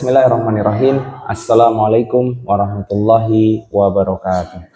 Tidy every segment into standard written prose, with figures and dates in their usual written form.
Bismillahirrahmanirrahim. Assalamualaikum warahmatullahi wabarakatuh.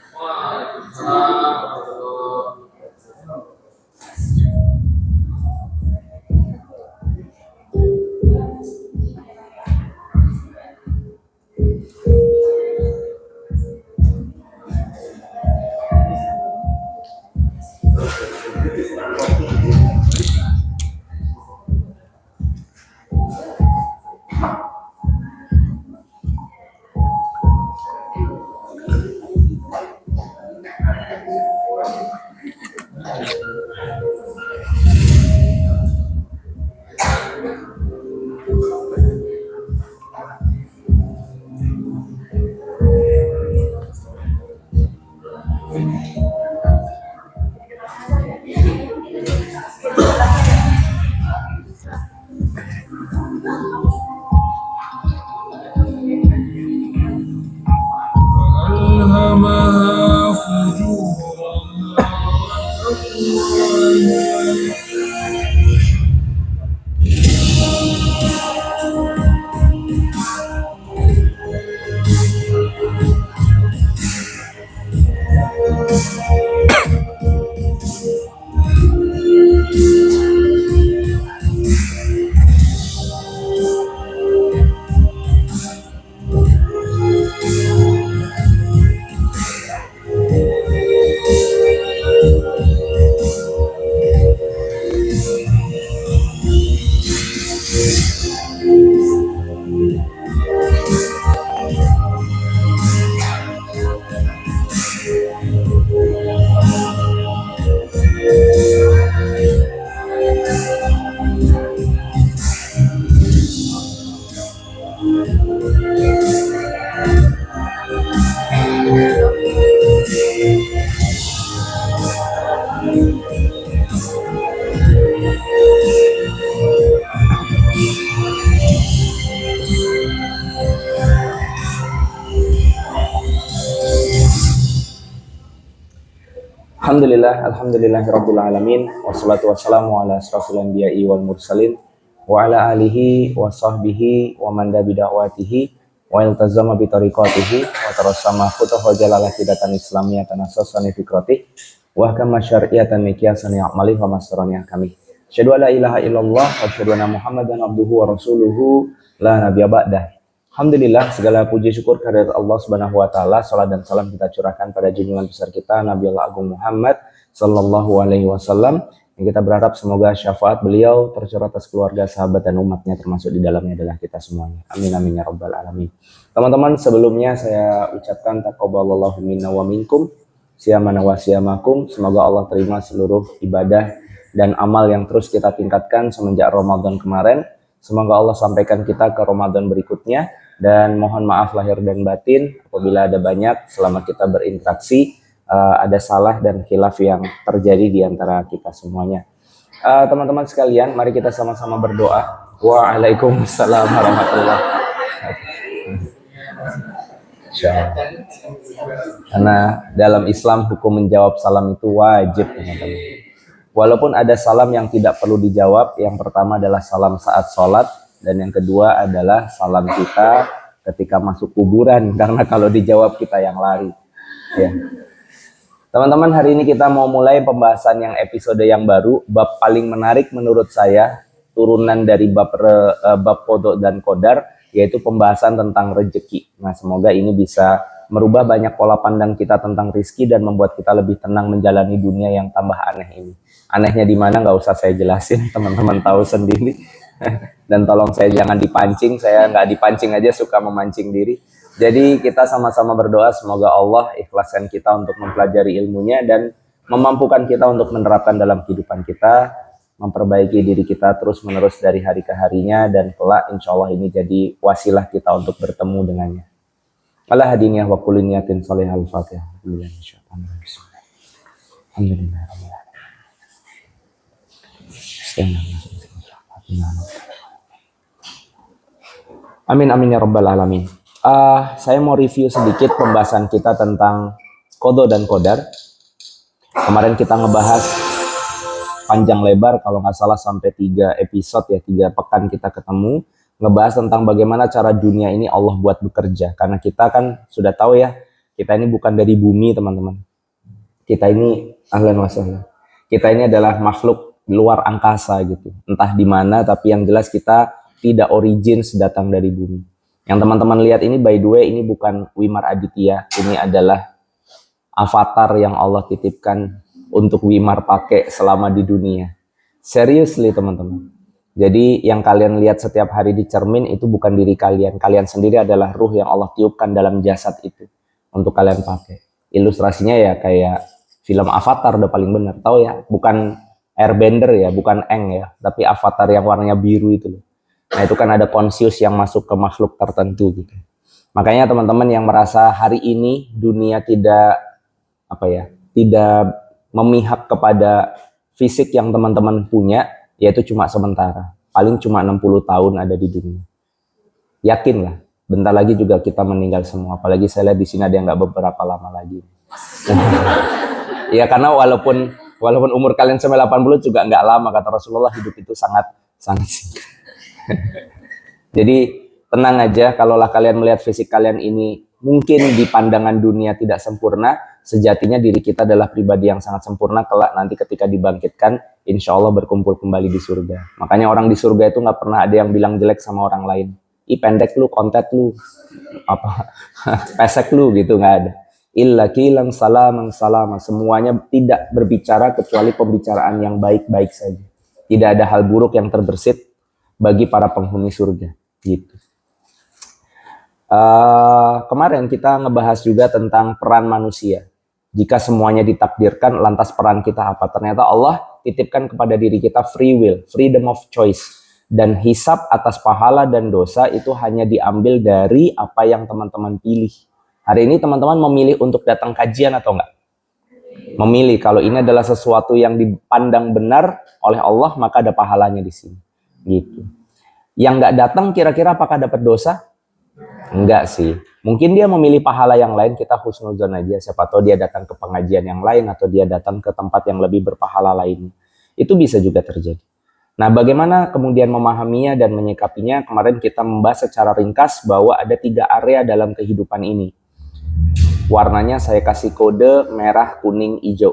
ألهمها فجورها Alhamdulillahirabbil alamin. Wassalatu wassalamu ala asrofil anbiya'i wal mursalin wa ala alihi wa sahbihi wa man dabidakwatihi wa iltazama bi tariqatihi wa tarassama khutahu jalalah kidatan islamiyatan asasani fikrati wa kama syar'iyatan miqyasan ya'mali wa masrani kami. Asyhadu alla ilaha illallah wa asyhadu anna Muhammadan abduhu wa rasuluhu la nabiyya ba'dah. Alhamdulillah, segala puji syukur kehadirat Allah Subhanahu wa taala. Salat dan salam kita curahkan pada junjungan besar kita Nabi Allah Agung Muhammad sallallahu alaihi wasallam. Yang kita berharap semoga syafaat beliau tercurah atas keluarga, sahabat dan umatnya, termasuk di dalamnya adalah kita semuanya. Amin amin ya rabbal alamin. Teman-teman, sebelumnya saya ucapkan taqabbalallahu minna wa minkum, siyamana wa siyamakum. Semoga Allah terima seluruh ibadah dan amal yang terus kita tingkatkan semenjak Ramadan kemarin. Semoga Allah sampaikan kita ke Ramadan berikutnya. Dan mohon maaf lahir dan batin apabila ada banyak selama kita berinteraksi ada salah dan khilaf yang terjadi di antara kita semuanya. Teman-teman sekalian, mari kita sama-sama berdoa. Waalaikumsalam warahmatullahi wabarakatuh. Karena dalam Islam hukum menjawab salam itu wajib, teman-teman. Walaupun ada salam yang tidak perlu dijawab, yang pertama adalah salam saat sholat, dan yang kedua adalah salam kita ketika masuk kuburan, karena kalau dijawab kita yang lari. Ya. Teman-teman, hari ini kita mau mulai pembahasan yang episode yang baru, bab paling menarik menurut saya, turunan dari bab qada dan qadar, yaitu pembahasan tentang rezeki. Nah, semoga ini bisa merubah banyak pola pandang kita tentang rizki dan membuat kita lebih tenang menjalani dunia yang tambah aneh ini. Anehnya di mana nggak usah saya jelasin, teman-teman tahu sendiri. Dan tolong saya jangan dipancing, saya nggak dipancing aja, suka memancing diri. Jadi kita sama-sama berdoa semoga Allah ikhlaskan kita untuk mempelajari ilmunya dan memampukan kita untuk menerapkan dalam kehidupan kita, memperbaiki diri kita terus-menerus dari hari ke harinya, dan kelak insya Allah ini jadi wasilah kita untuk bertemu dengannya. Ala hadiniyah wa kulli niyatin shalihah al-Fatihah. Alhamdulillah. Amin amin ya rabbal alamin. Saya mau review sedikit pembahasan kita tentang qada dan qadar. Kemarin kita ngebahas panjang lebar, kalau nggak salah sampai 3 episode ya, 3 pekan kita ketemu. ngebahas tentang bagaimana cara dunia ini Allah buat bekerja. Karena kita kan sudah tahu ya, kita ini bukan dari bumi teman-teman. Kita ini ahlan wa sahlan. Kita ini adalah makhluk luar angkasa gitu. Entah di mana, tapi yang jelas kita tidak origin sedatang dari bumi. Yang teman-teman lihat ini, by the way, ini bukan Wimar Aditya. Ini adalah avatar yang Allah titipkan untuk Wimar pakai selama di dunia. Seriously teman-teman. Jadi yang kalian lihat setiap hari di cermin itu bukan diri kalian. Kalian sendiri adalah ruh yang Allah tiupkan dalam jasad itu untuk kalian pakai. Ilustrasinya ya kayak film Avatar udah paling benar. Tahu ya, bukan Airbender ya, bukan Aang ya, tapi Avatar yang warnanya biru itu loh. Nah itu kan ada conscious yang masuk ke makhluk tertentu gitu. Makanya teman-teman yang merasa hari ini dunia tidak tidak memihak kepada fisik yang teman-teman punya, yaitu cuma sementara. Paling cuma 60 tahun ada di dunia. Yakinlah, bentar lagi juga kita meninggal semua. Apalagi saya lihat di sini ada yang nggak beberapa lama lagi. Ya karena walaupun umur kalian sampai 80 juga nggak lama, kata Rasulullah, hidup itu sangat singkat. Jadi tenang aja, kalaulah kalian melihat fisik kalian ini mungkin di pandangan dunia tidak sempurna, sejatinya diri kita adalah pribadi yang sangat sempurna. Kelak nanti ketika dibangkitkan, insya Allah berkumpul kembali di surga. Makanya orang di surga itu nggak pernah ada yang bilang jelek sama orang lain. Ih pendek lu, kontet lu, pesek lu gitu, nggak ada. Illa kilang salamang salama, semuanya tidak berbicara kecuali pembicaraan yang baik-baik saja. Tidak ada hal buruk yang terbersit bagi para penghuni surga gitu. Kemarin kita ngebahas juga tentang peran manusia. Jika semuanya ditakdirkan, lantas peran kita apa? Ternyata Allah titipkan kepada diri kita free will, freedom of choice. Dan hisab atas pahala dan dosa itu hanya diambil dari apa yang teman-teman pilih. Hari ini teman-teman memilih untuk datang kajian atau enggak? Memilih. Kalau ini adalah sesuatu yang dipandang benar oleh Allah, maka ada pahalanya di sini. Gitu. Yang enggak datang kira-kira apakah dapat dosa? Enggak sih. Mungkin dia memilih pahala yang lain, kita husnuzon aja. Siapa tahu dia datang ke pengajian yang lain atau dia datang ke tempat yang lebih berpahala lainnya. Itu bisa juga terjadi. Nah, bagaimana kemudian memahaminya dan menyikapinya? Kemarin kita membahas secara ringkas bahwa ada 3 area dalam kehidupan ini. Warnanya saya kasih kode merah, kuning, hijau.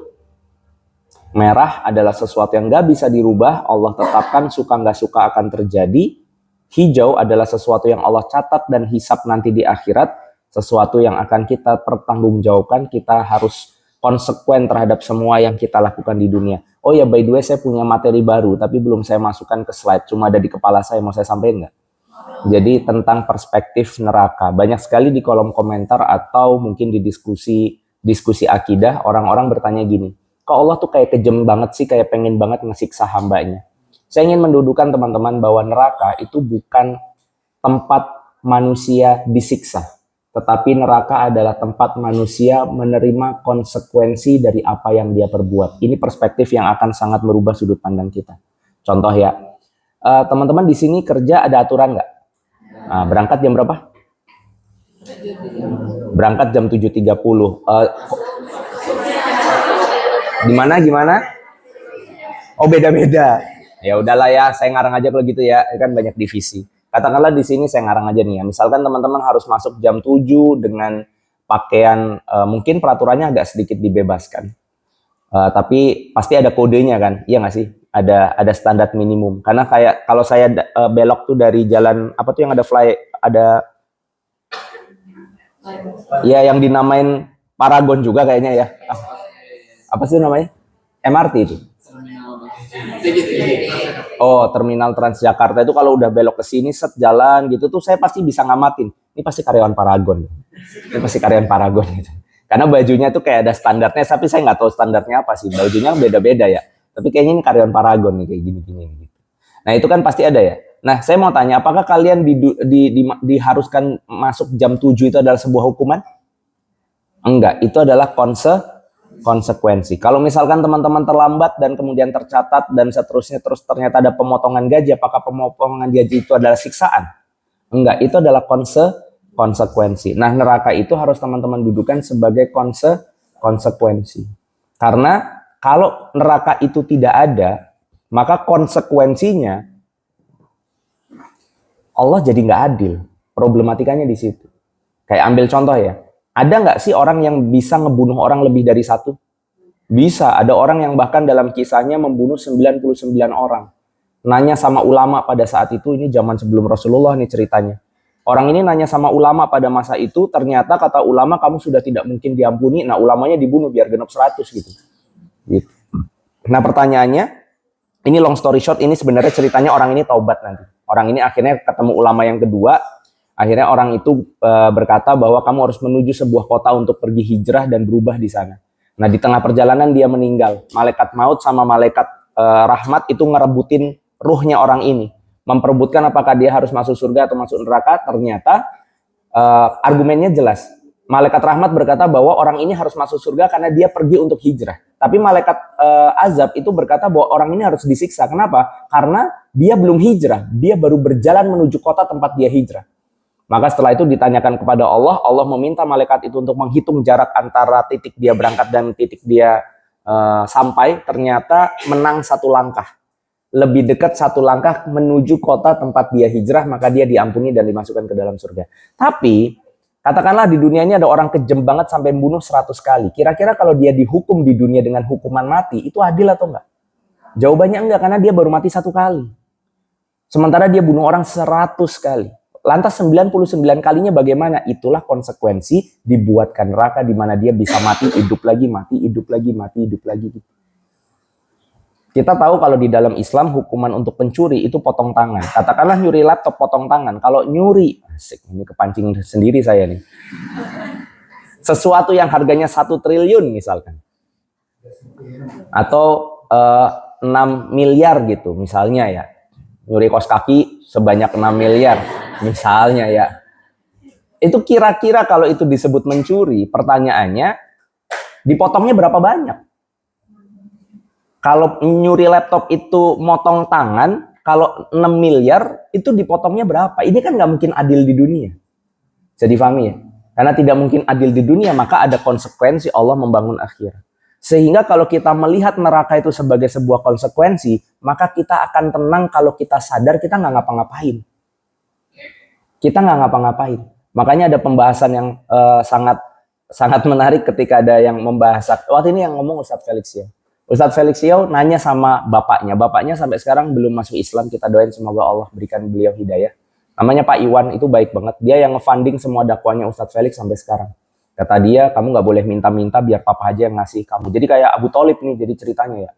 Merah adalah sesuatu yang nggak bisa dirubah, Allah tetapkan, suka nggak suka akan terjadi. Hijau adalah sesuatu yang Allah catat dan hisab nanti di akhirat, sesuatu yang akan kita pertanggungjawabkan, kita harus konsekuen terhadap semua yang kita lakukan di dunia. Oh ya, by the way, saya punya materi baru, tapi belum saya masukkan ke slide, cuma ada di kepala saya, mau saya sampaikan nggak? Jadi tentang perspektif neraka, banyak sekali di kolom komentar atau mungkin di diskusi akidah, orang-orang bertanya gini, kok Allah tuh kayak kejem banget sih, kayak pengen banget ngesiksa hambanya. Saya ingin mendudukan teman-teman bahwa neraka itu bukan tempat manusia disiksa, tetapi neraka adalah tempat manusia menerima konsekuensi dari apa yang dia perbuat. Ini perspektif yang akan sangat merubah sudut pandang kita. Contoh ya, teman-teman di sini kerja ada aturan nggak? Nah, berangkat jam berapa? Berangkat jam 7.30. Gimana? Oh beda-beda. Ya udahlah ya, saya ngarang aja kalau gitu ya, kan banyak divisi. Katakanlah di sini saya ngarang aja nih ya, misalkan teman-teman harus masuk jam 7 dengan pakaian, mungkin peraturannya agak sedikit dibebaskan. Tapi pasti ada kodenya kan, iya nggak sih? Ada standar minimum. Karena kayak kalau saya belok tuh dari jalan, apa tuh yang ada ya yang dinamain Paragon juga kayaknya ya. Apa sih namanya? MRT itu. Oh, Terminal Transjakarta itu kalau udah belok ke sini set jalan gitu tuh saya pasti bisa ngamatin. Ini pasti karyawan Paragon. Ini pasti karyawan Paragon gitu. Karena bajunya tuh kayak ada standarnya, tapi saya nggak tahu standarnya apa sih. Bajunya beda-beda ya. Tapi kayaknya ini karyawan Paragon nih kayak gini-gini gitu. Nah, itu kan pasti ada ya. Nah, saya mau tanya, apakah kalian diharuskan masuk jam 7 itu adalah sebuah hukuman? Enggak, itu adalah konsekuensi. Kalau misalkan teman-teman terlambat dan kemudian tercatat dan seterusnya, terus ternyata ada pemotongan gaji, apakah pemotongan gaji itu adalah siksaan? Enggak, itu adalah konsekuensi. Nah, neraka itu harus teman-teman dudukan sebagai konsekuensi. Karena kalau neraka itu tidak ada, maka konsekuensinya Allah jadi nggak adil. Problematikanya di situ. Kayak ambil contoh ya, ada nggak sih orang yang bisa ngebunuh orang lebih dari satu? Bisa, ada orang yang bahkan dalam kisahnya membunuh 99 orang. Nanya sama ulama pada saat itu, ini zaman sebelum Rasulullah nih ceritanya. Orang ini nanya sama ulama pada masa itu, ternyata kata ulama kamu sudah tidak mungkin diampuni, nah ulamanya dibunuh biar genap 100 gitu. Nah pertanyaannya, ini long story short, ini sebenarnya ceritanya orang ini taubat nanti. Orang ini akhirnya ketemu ulama yang kedua, akhirnya orang itu berkata bahwa kamu harus menuju sebuah kota untuk pergi hijrah dan berubah di sana. Nah di tengah perjalanan dia meninggal, malaikat maut sama malaikat rahmat itu ngerebutin ruhnya orang ini, memperebutkan apakah dia harus masuk surga atau masuk neraka. Ternyata argumennya jelas. Malaikat rahmat berkata bahwa orang ini harus masuk surga karena dia pergi untuk hijrah. Tapi malaikat azab itu berkata bahwa orang ini harus disiksa. Kenapa? Karena dia belum hijrah, dia baru berjalan menuju kota tempat dia hijrah. Maka setelah itu ditanyakan kepada Allah, Allah meminta malaikat itu untuk menghitung jarak antara titik dia berangkat dan titik dia sampai. Ternyata menang 1 langkah. Lebih dekat 1 langkah menuju kota tempat dia hijrah, maka dia diampuni dan dimasukkan ke dalam surga. Tapi, katakanlah di dunia ini ada orang kejam banget sampai membunuh 100 kali. Kira-kira kalau dia dihukum di dunia dengan hukuman mati, itu adil atau enggak? Jawabannya enggak, karena dia baru mati 1 kali. Sementara dia bunuh orang 100 kali. Lantas 99 kalinya bagaimana? Itulah konsekuensi dibuatkan neraka di mana dia bisa mati, hidup lagi, mati, hidup lagi, mati, hidup lagi. Kita tahu kalau di dalam Islam hukuman untuk pencuri itu potong tangan. Katakanlah nyuri laptop potong tangan. Kalau nyuri, asik, ini kepancing sendiri saya nih. Sesuatu yang harganya 1 triliun misalkan. Atau 6 miliar gitu misalnya ya. Nyuri kaos kaki sebanyak 6 miliar misalnya ya. Itu kira-kira kalau itu disebut mencuri, pertanyaannya dipotongnya berapa banyak? Kalau nyuri laptop itu motong tangan, kalau 6 miliar itu dipotongnya berapa? Ini kan nggak mungkin adil di dunia. Bisa difahami ya? Karena tidak mungkin adil di dunia, maka ada konsekuensi Allah membangun akhirat. Sehingga kalau kita melihat neraka itu sebagai sebuah konsekuensi, maka kita akan tenang kalau kita sadar kita nggak ngapa-ngapain. Kita nggak ngapa-ngapain. Makanya ada pembahasan yang sangat menarik ketika ada yang membahas. Waktu ini yang ngomong Ustadz Felix ya. Ustadz Felix Yao nanya sama bapaknya. Bapaknya sampai sekarang belum masuk Islam. Kita doain semoga Allah berikan beliau hidayah. Namanya Pak Iwan, itu baik banget. Dia yang nge-funding semua dakwanya Ustadz Felix sampai sekarang. Kata dia, kamu nggak boleh minta-minta biar papa aja yang ngasih kamu. Jadi kayak Abu Thalib nih jadi ceritanya ya.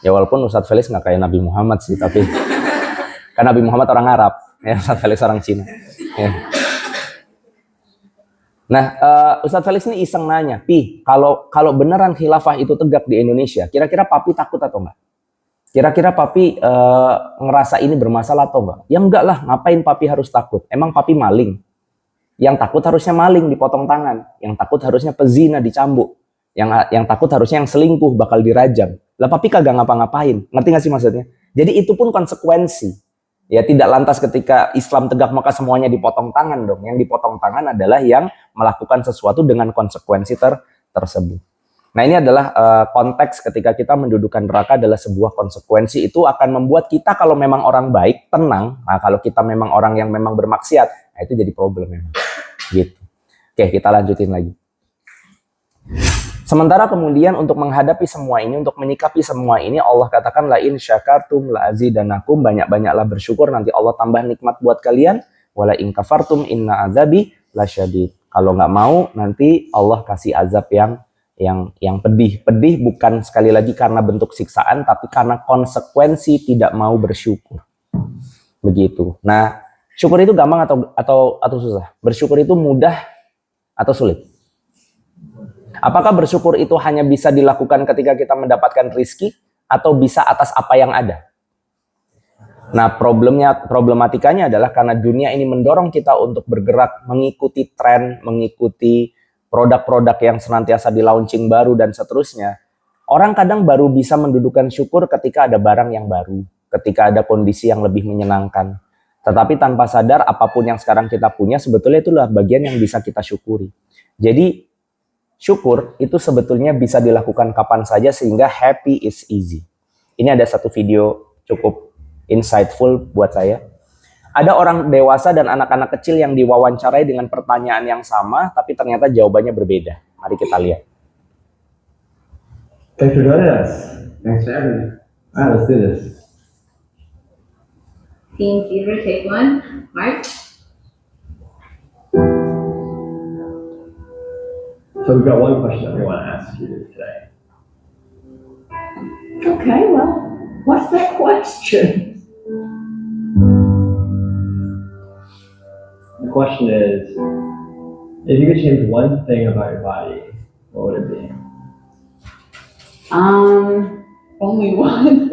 Ya walaupun Ustadz Felix nggak kayak Nabi Muhammad sih, tapi kan Nabi Muhammad orang Arab, ya Ustadz Felix orang Cina. Ya. Nah, Ustadz Felix ini iseng nanya, Pi, kalau beneran khilafah itu tegak di Indonesia, kira-kira papi takut atau enggak? Kira-kira papi ngerasa ini bermasalah atau enggak? Ya enggak lah, ngapain papi harus takut? Emang papi maling? Yang takut harusnya maling dipotong tangan, yang takut harusnya pezina dicambuk, yang takut harusnya yang selingkuh bakal dirajam. Lah papi kagak ngapa-ngapain, ngerti nggak sih maksudnya? Jadi itu pun konsekuensi. Ya tidak lantas ketika Islam tegak maka semuanya dipotong tangan dong. Yang dipotong tangan adalah yang melakukan sesuatu dengan konsekuensi tersebut. Nah ini adalah konteks ketika kita mendudukan neraka adalah sebuah konsekuensi. Itu akan membuat kita kalau memang orang baik tenang. Nah kalau kita memang orang yang memang bermaksiat, nah itu jadi problem memang. Gitu. Oke, kita lanjutin lagi. Sementara kemudian untuk menghadapi semua ini, untuk menyikapi semua ini, Allah katakan la in syakartum la azidanakum, banyak-banyaklah bersyukur nanti Allah tambah nikmat buat kalian, wala in kafartum inna azabi lasyadid. Kalau nggak mau nanti Allah kasih azab yang pedih. Pedih bukan sekali lagi karena bentuk siksaan, tapi karena konsekuensi tidak mau bersyukur. Begitu. Nah, syukur itu gampang atau susah? Bersyukur itu mudah atau sulit? Apakah bersyukur itu hanya bisa dilakukan ketika kita mendapatkan rizki atau bisa atas apa yang ada? Nah, problematikanya adalah karena dunia ini mendorong kita untuk bergerak mengikuti tren, mengikuti produk-produk yang senantiasa di launching baru dan seterusnya. Orang kadang baru bisa mendudukan syukur ketika ada barang yang baru, ketika ada kondisi yang lebih menyenangkan. Tetapi tanpa sadar apapun yang sekarang kita punya sebetulnya itulah bagian yang bisa kita syukuri. Jadi syukur itu sebetulnya bisa dilakukan kapan saja sehingga happy is easy. Ini ada satu video cukup insightful buat saya. Ada orang dewasa dan anak-anak kecil yang diwawancarai dengan pertanyaan yang sama, tapi ternyata jawabannya berbeda. Mari kita lihat. Thanks for joining us. Thanks for having me. All right, let's do this. Team Theater, take one. Mark. So we've got one question that we want to ask you today. Okay, well, what's that question? The question is, if you could change one thing about your body, what would it be? Only one.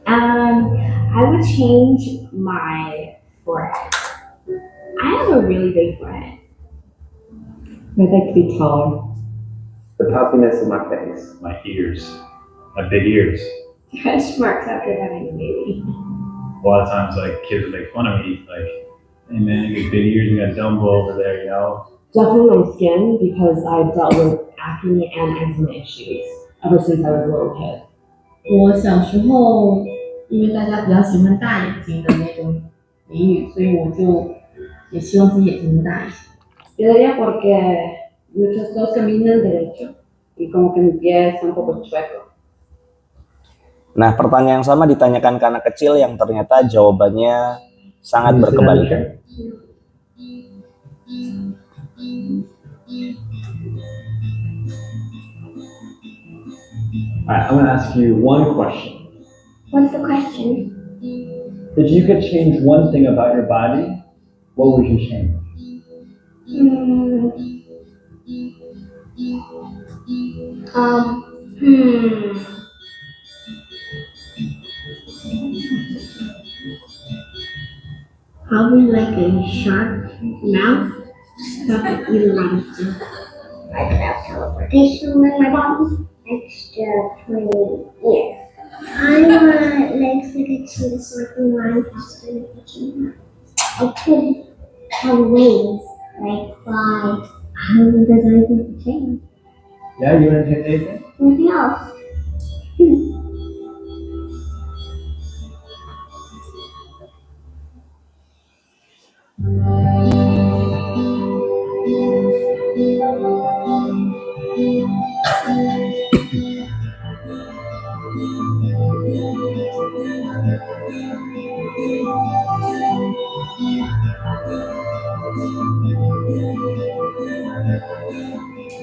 I would change my forehead. I have a really big forehead. I'd like to be taller. The puffiness of my face. My ears. My big ears. Stretch marks after having a baby. A lot of times, like, kids would make fun of me, like, hey man, you got big ears, you got Dumbo over there, you know? Definitely my skin, because I've dealt with acne and eczema issues ever since I was a little kid. 我小时候，因为大家比较喜欢大眼睛的那种俚语，所以我就也希望自己眼睛能大一些。 Yo diría porque muchos dos caminan derecho y como que mi pie está un poco chueco. Nah, pertanyaan yang sama ditanyakan ke anak kecil yang ternyata jawabannya sangat berkebalikan. All right, I'm going to ask you one question. What's the question? If you could change one thing about your body, what would you change? Hmm. Um. Hmm. Probably like a sharp mouth. Probably either one. I could have teleportation in my body. Extra 20 years. I want legs like a cheetah so I can run faster than a cheetah. I could have wings, like fly. I don't think there's anything to change. Yeah, you want to change anything? Anything else?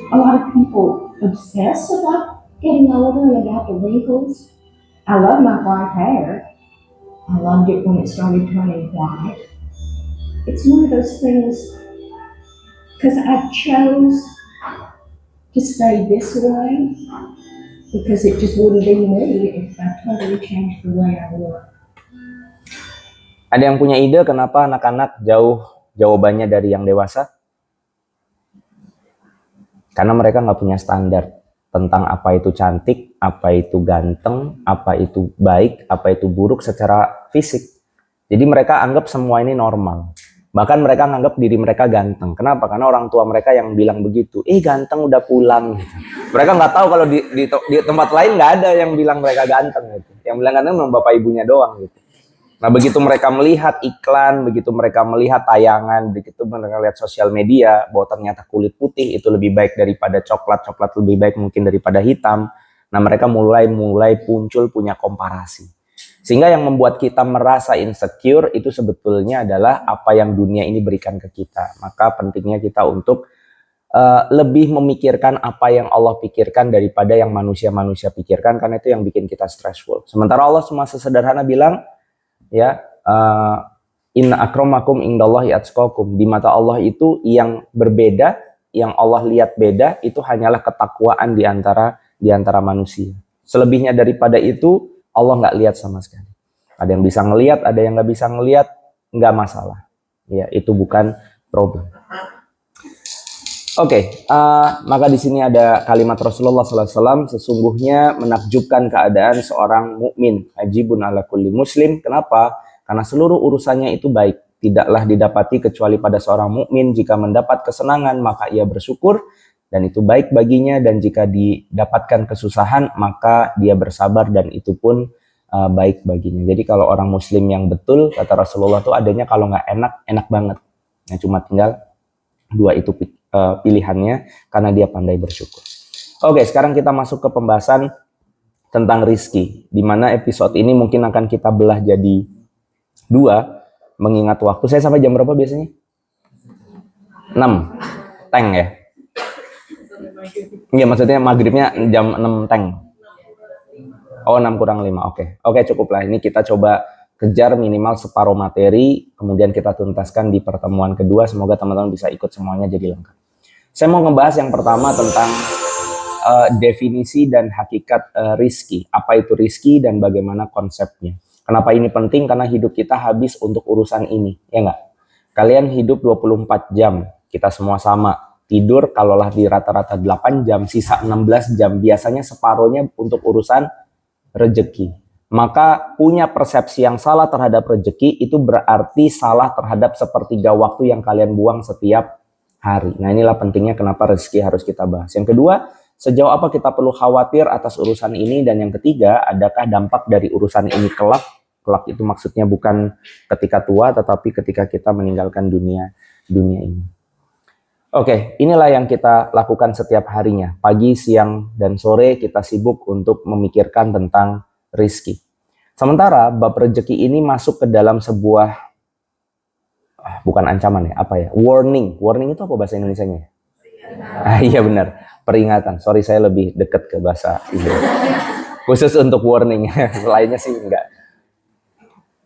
A lot of people obsess about getting older and about the wrinkles. I love my white hair. I loved it when it started turning white. It's one of those things, because I chose to stay this way, because it just wouldn't be me if I totally changed the way I look. Ada yang punya ide kenapa anak-anak jauh jawabannya dari yang dewasa? Karena mereka nggak punya standar tentang apa itu cantik, apa itu ganteng, apa itu baik, apa itu buruk secara fisik. Jadi mereka anggap semua ini normal. Bahkan mereka nganggap diri mereka ganteng. Kenapa? Karena orang tua mereka yang bilang begitu. Ganteng udah pulang. Gitu. Mereka nggak tahu kalau di tempat lain nggak ada yang bilang mereka ganteng. Gitu. Yang bilang ganteng memang bapak ibunya doang. Gitu. Nah, begitu mereka melihat iklan, begitu mereka melihat tayangan, begitu mereka lihat sosial media, bahwa ternyata kulit putih itu lebih baik daripada coklat, coklat lebih baik mungkin daripada hitam. Nah, mereka mulai muncul punya komparasi. Sehingga yang membuat kita merasa insecure itu sebetulnya adalah apa yang dunia ini berikan ke kita. Maka pentingnya kita untuk lebih memikirkan apa yang Allah pikirkan daripada yang manusia-manusia pikirkan, karena itu yang bikin kita stressful. Sementara Allah cuma sesederhana bilang, ya, inna akramakum indallahi atqakum. Di mata Allah itu yang berbeda, yang Allah lihat beda itu hanyalah ketakwaan di antara manusia. Selebihnya daripada itu Allah nggak lihat sama sekali. Ada yang bisa ngelihat, ada yang nggak bisa ngelihat, nggak masalah. Ya, itu bukan problem. Oke, maka di sini ada kalimat Rasulullah SAW, sesungguhnya menakjubkan keadaan seorang mukmin, ajibun ala kulli muslim. Kenapa? Karena seluruh urusannya itu baik, tidaklah didapati kecuali pada seorang mukmin. Jika mendapat kesenangan maka ia bersyukur dan itu baik baginya, dan jika didapatkan kesusahan maka dia bersabar dan itu pun baik baginya. Jadi kalau orang muslim yang betul, kata Rasulullah tuh adanya kalau nggak enak, enak banget. Nah, cuma tinggal dua itu pilihannya karena dia pandai bersyukur. Oke, sekarang kita masuk ke pembahasan tentang rizki, di mana episode ini mungkin akan kita belah jadi dua, mengingat waktu. Saya sampai jam berapa biasanya? 6, teng ya? Iya, maksudnya maghribnya jam 6 teng. Oh, 6 kurang 5, oke. Oke, cukup lah. Ini kita coba kejar minimal separuh materi, kemudian kita tuntaskan di pertemuan kedua. Semoga teman-teman bisa ikut semuanya jadi lengkap. Saya mau ngebahas yang pertama tentang definisi dan hakikat rizki. Apa itu rizki dan bagaimana konsepnya. Kenapa ini penting? Karena hidup kita habis untuk urusan ini, ya nggak? Kalian hidup 24 jam, kita semua sama. Tidur kalaulah di rata-rata 8 jam, sisa 16 jam. Biasanya separuhnya untuk urusan rejeki. Maka punya persepsi yang salah terhadap rejeki itu berarti salah terhadap sepertiga waktu yang kalian buang setiap hari. Nah, inilah pentingnya kenapa rezeki harus kita bahas. Yang kedua, sejauh apa kita perlu khawatir atas urusan ini, dan yang ketiga, adakah dampak dari urusan ini kelak? Kelak itu maksudnya bukan ketika tua, tetapi ketika kita meninggalkan dunia ini. Oke, inilah yang kita lakukan setiap harinya. Pagi, siang, dan sore kita sibuk untuk memikirkan tentang rizki. Sementara bab rezeki ini masuk ke dalam sebuah, bukan ancaman ya, apa ya? Warning. Warning itu apa bahasa Indonesianya? Iya benar, peringatan. Sorry, saya lebih dekat ke bahasa Inggris. Khusus untuk warning, selainnya sih enggak.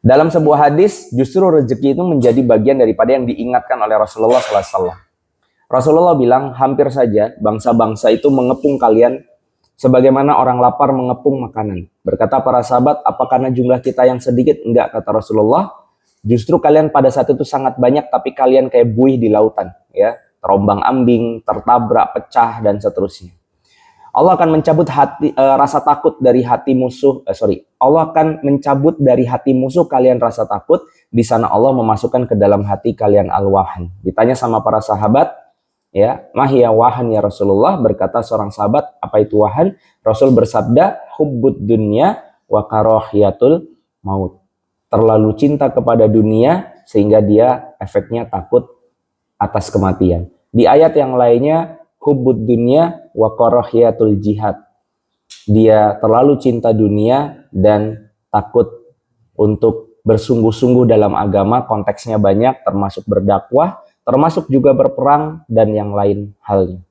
Dalam sebuah hadis, justru rezeki itu menjadi bagian daripada yang diingatkan oleh Rasulullah SAW. Rasulullah bilang, hampir saja bangsa-bangsa itu mengepung kalian sebagaimana orang lapar mengepung makanan. Berkata para sahabat, apa karena jumlah kita yang sedikit? Enggak, kata Rasulullah. Justru kalian pada saat itu sangat banyak, tapi kalian kayak buih di lautan, ya, terombang-ambing, tertabrak, pecah, dan seterusnya. Allah akan mencabut rasa takut dari hati musuh. Allah akan mencabut dari hati musuh kalian rasa takut. Di sana Allah memasukkan ke dalam hati kalian al-wahan. Ditanya sama para sahabat, ya, mahya wahan ya Rasulullah. Berkata seorang sahabat, apa itu wahan? Rasul bersabda, hubbud dunya wa karahiyatul maut. Terlalu cinta kepada dunia sehingga dia efeknya takut atas kematian. Di ayat yang lainnya, hubbud dunya wa karahiyatul jihad. Dia terlalu cinta dunia dan takut untuk bersungguh-sungguh dalam agama. Konteksnya banyak, termasuk berdakwah, termasuk juga berperang dan yang lain halnya.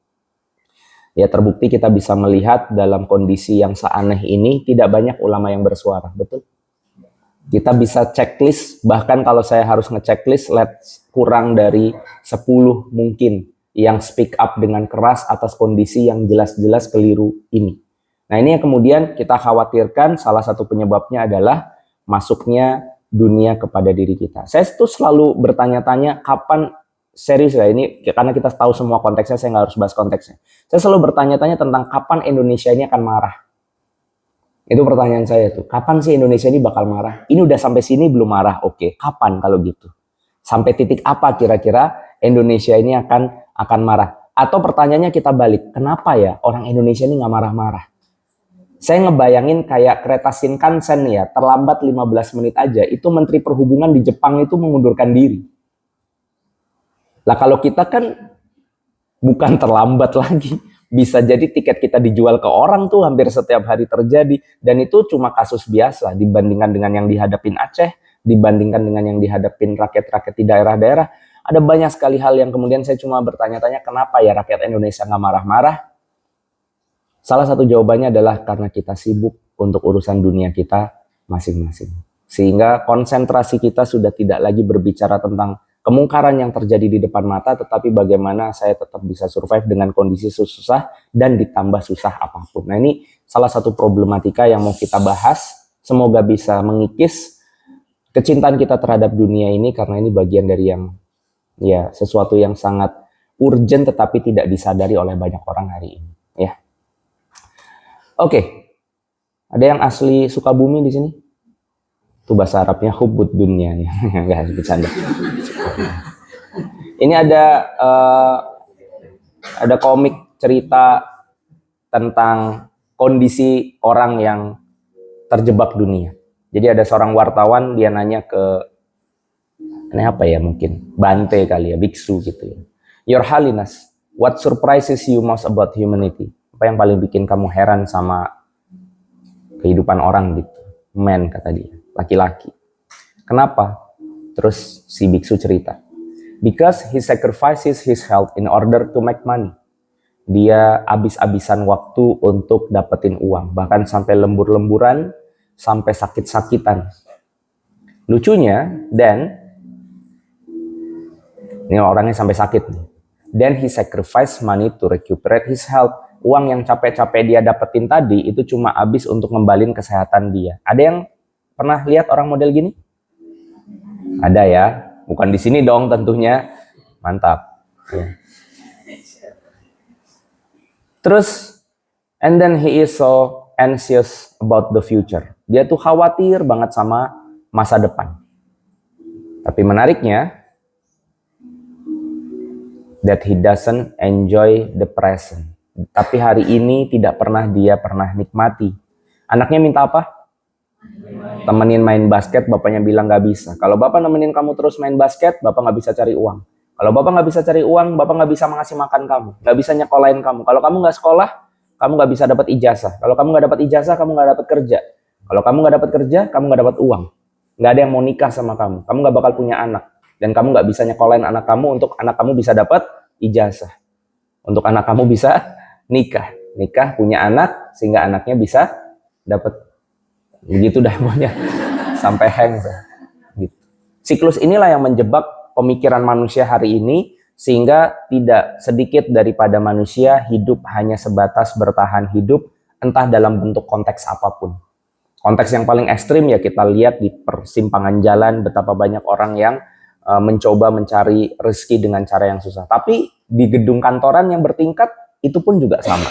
Ya, terbukti kita bisa melihat dalam kondisi yang seaneh ini tidak banyak ulama yang bersuara, betul? Kita bisa checklist, bahkan kalau saya harus ngechecklist, kurang dari 10 mungkin yang speak up dengan keras atas kondisi yang jelas-jelas keliru ini. Nah, ini yang kemudian kita khawatirkan, salah satu penyebabnya adalah masuknya dunia kepada diri kita. Saya tuh selalu bertanya-tanya kapan, serius ya ini, karena kita tahu semua konteksnya, saya nggak harus bahas konteksnya. Saya selalu bertanya-tanya tentang kapan Indonesia ini akan marah. Itu pertanyaan saya tuh, kapan sih Indonesia ini bakal marah? Ini udah sampai sini belum marah, oke, kapan kalau gitu? Sampai titik apa kira-kira Indonesia ini akan marah? Atau pertanyaannya kita balik, kenapa ya orang Indonesia ini nggak marah-marah? Saya ngebayangin kayak kereta Shinkansen ya, terlambat 15 menit aja, itu Menteri Perhubungan di Jepang itu mengundurkan diri. Lah kalau kita kan bukan terlambat lagi, bisa jadi tiket kita dijual ke orang tuh hampir setiap hari terjadi, dan itu cuma kasus biasa dibandingkan dengan yang dihadapin Aceh, dibandingkan dengan yang dihadapin rakyat-rakyat di daerah-daerah. Ada banyak sekali hal yang kemudian saya cuma bertanya-tanya kenapa ya rakyat Indonesia nggak marah-marah. Salah satu jawabannya adalah karena kita sibuk untuk urusan dunia kita masing-masing. Sehingga konsentrasi kita sudah tidak lagi berbicara tentang kemungkaran yang terjadi di depan mata, tetapi bagaimana saya tetap bisa survive dengan kondisi susah dan ditambah susah apapun. Nah, ini salah satu problematika yang mau kita bahas. Semoga bisa mengikis kecintaan kita terhadap dunia ini, karena ini bagian dari yang, ya, sesuatu yang sangat urgent tetapi tidak disadari oleh banyak orang hari ini. Ya, oke. Ada yang asli Sukabumi di sini? Itu bahasa Arabnya hubbud dunya, ya. Enggak, bercanda. Ini ada komik cerita tentang kondisi orang yang terjebak dunia. Jadi ada seorang wartawan, dia nanya ke, ini apa ya, mungkin Bante kali ya, biksu gitu ya. Your Holiness, what surprises you most about humanity? Apa yang paling bikin kamu heran sama kehidupan orang gitu? Man, kata dia, laki-laki. Kenapa? Terus si biksu cerita, because he sacrifices his health in order to make money. Dia habis-habisan waktu untuk dapetin uang, bahkan sampai lembur-lemburan, sampai sakit-sakitan. Lucunya, ini orangnya sampai sakit nih. Then he sacrificed money to recuperate his health. Uang yang capek-capek dia dapetin tadi itu cuma habis untuk ngembalin kesehatan dia. Ada yang pernah lihat orang model gini? Ada ya, bukan di sini dong tentunya. Mantap. Ya. Terus, and then he is so anxious about the future. Dia tuh khawatir banget sama masa depan. Tapi menariknya, that he doesn't enjoy the present. Tapi hari ini tidak pernah nikmati. Anaknya minta apa? Temenin main basket, bapaknya bilang nggak bisa. Kalau bapak nemenin kamu terus main basket, bapak nggak bisa cari uang. Kalau bapak nggak bisa cari uang, bapak nggak bisa ngasih makan kamu, nggak bisa nyekolahin kamu. Kalau kamu nggak sekolah, kamu nggak bisa dapat ijazah. Kalau kamu nggak dapat ijazah, kamu nggak dapat kerja. Kalau kamu nggak dapat kerja, kamu nggak dapat uang. Nggak ada yang mau nikah sama kamu. Kamu nggak bakal punya anak. Dan kamu nggak bisa nyekolahin anak kamu untuk anak kamu bisa dapat ijazah. Untuk anak kamu bisa nikah. Nikah, punya anak, sehingga anaknya bisa dapat. Begitu dah pokoknya. Sampai hang. Gitu. Siklus inilah yang menjebak pemikiran manusia hari ini, sehingga tidak sedikit daripada manusia hidup hanya sebatas bertahan hidup, entah dalam bentuk konteks apapun. Konteks yang paling ekstrim ya kita lihat di persimpangan jalan, betapa banyak orang yang mencoba mencari rezeki dengan cara yang susah. Tapi di gedung kantoran yang bertingkat, itu pun juga sama.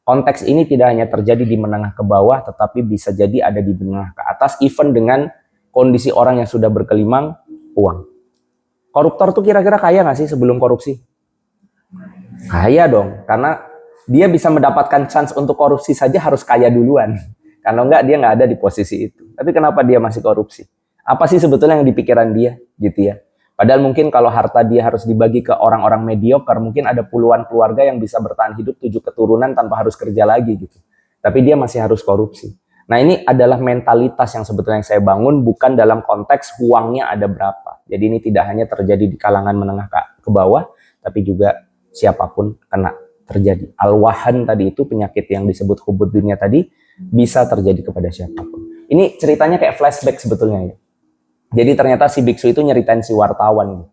Konteks ini tidak hanya terjadi di menengah ke bawah, tetapi bisa jadi ada di menengah ke atas, even dengan kondisi orang yang sudah berkelimang uang. Koruptor tuh kira-kira kaya nggak sih sebelum korupsi? Kaya dong, karena dia bisa mendapatkan chance untuk korupsi saja harus kaya duluan. Kalau enggak, dia nggak ada di posisi itu. Tapi kenapa dia masih korupsi? Apa sih sebetulnya yang di pikiran dia? Gitu ya. Padahal mungkin kalau harta dia harus dibagi ke orang-orang mediocre, mungkin ada puluhan keluarga yang bisa bertahan hidup 7 keturunan tanpa harus kerja lagi gitu. Tapi dia masih harus korupsi. Nah ini adalah mentalitas yang sebetulnya saya bangun, bukan dalam konteks uangnya ada berapa. Jadi ini tidak hanya terjadi di kalangan menengah ke bawah, tapi juga siapapun kena terjadi. Al-wahan tadi itu penyakit yang disebut hubud dunia tadi, bisa terjadi kepada siapapun. Ini ceritanya kayak flashback sebetulnya ya. Jadi ternyata si biksu itu nyeritain si wartawan gitu.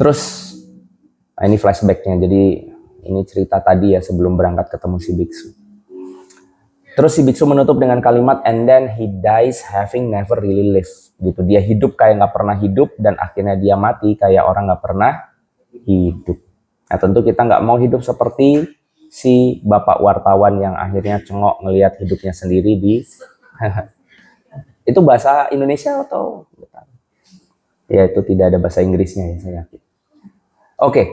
Terus, nah ini flashbacknya. Jadi ini cerita tadi ya sebelum berangkat ketemu si biksu. Terus si biksu menutup dengan kalimat, and then he dies having never really lived. Gitu. Dia hidup kayak nggak pernah hidup, dan akhirnya dia mati kayak orang nggak pernah hidup. Nah tentu kita nggak mau hidup seperti si bapak wartawan yang akhirnya cengok ngelihat hidupnya sendiri di itu bahasa Indonesia atau ya itu tidak ada bahasa Inggrisnya ya saya yakin. Oke,